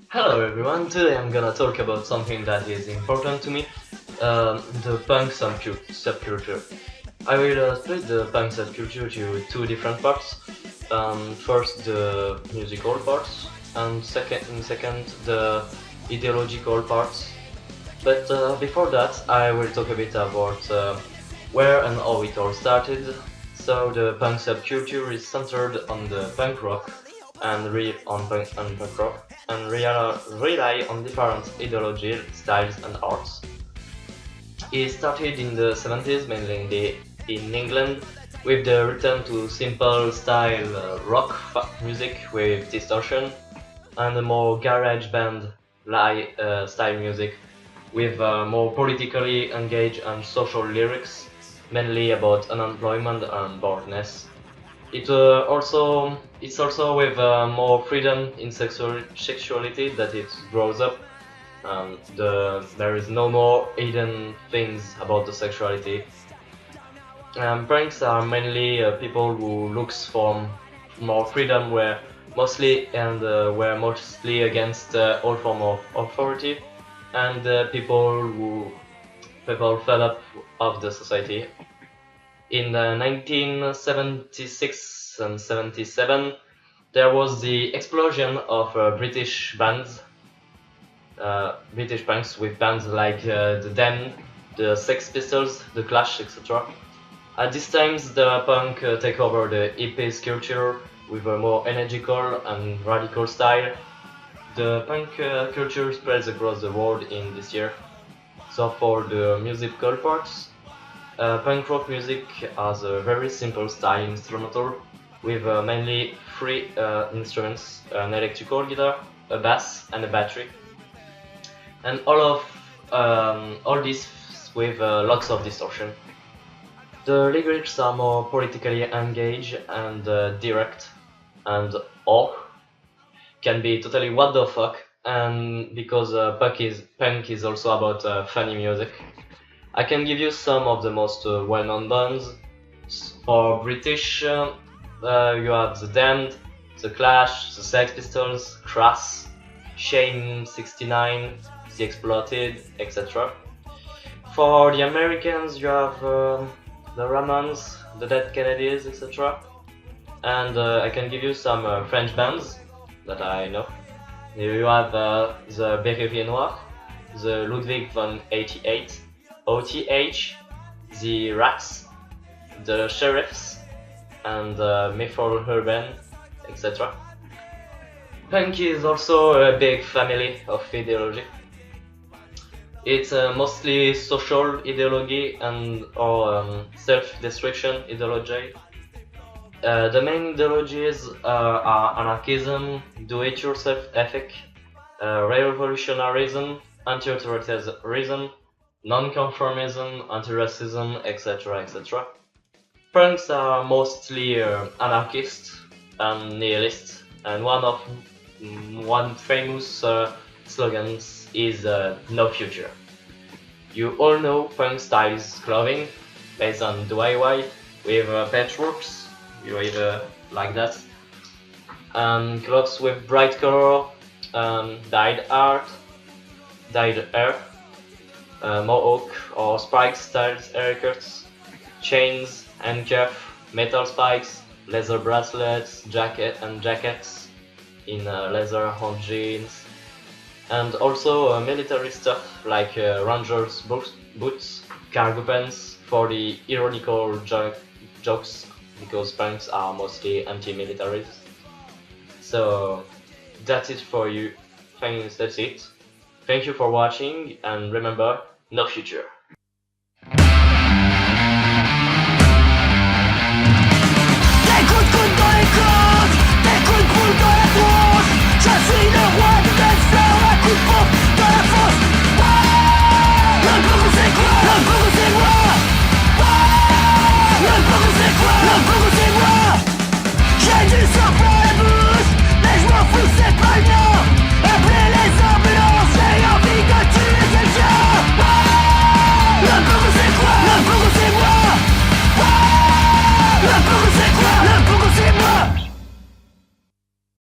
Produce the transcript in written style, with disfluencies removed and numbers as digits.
Hello everyone, today I'm gonna talk about something that is important to me, the punk subculture. I will split the punk subculture to two different parts. First the musical parts, and second the ideological parts. But before that I will talk a bit about where and how it all started. So the punk subculture is centered on the punk rock and punk rock and rely on different ideologies, styles and arts. It started in the 70s mainly in England with the return to simple style music with distortion and a more garage band style music with more politically engaged and social lyrics, mainly about unemployment and boredness. It's also with more freedom in sexuality that it grows up. There is no more hidden things about the sexuality. Pranks are mainly people who looks for more freedom, were mostly against all form of authority, and people fed up of the society. In 1976 and 77, there was the explosion of British bands with bands like the Den, the Sex Pistols, the Clash, etc. At these times, the punk take over the hippies culture with a more energical and radical style. The punk culture spreads across the world in this year. So for the musical parts, punk rock music has a very simple style instrumental with mainly three instruments: an electrical guitar, a bass, and a battery, and all this with lots of distortion. The lyrics are more politically engaged and direct, and or can be totally what the fuck. And because punk is also about funny music. I can give you some of the most well-known bands. For British, you have The Damned, The Clash, The Sex Pistols, Crass, Shame 69, The Exploited, etc. For the Americans, you have the Ramones, The Dead Kennedys, etc. And I can give you some French bands that I know. You have the Berrivier Noir, the Ludwig von 88, OTH, the Rats, the Sheriffs, and Method Urban, etc. Punk is also a big family of ideology. It's mostly social ideology and or self-destruction ideology. The main ideologies are anarchism, do-it-yourself ethic, revolutionarism, anti-authoritarianism, non-conformism, anti-racism, etc., etc. Punks are mostly anarchist and nihilist, and one famous slogans is "No future." You all know punk styles clothing based on DIY with patchworks. You either like that. Clothes with bright color, dyed art, dyed hair, mohawk or spike style haircuts, chains, handcuff, metal spikes, leather bracelets, jackets in leather on jeans, and also military stuff like rangers boots, cargo pants for the ironical jokes because punks are mostly anti-militaries. So that's it for you. Thanks. That's it. Thank you for watching, and remember, no future.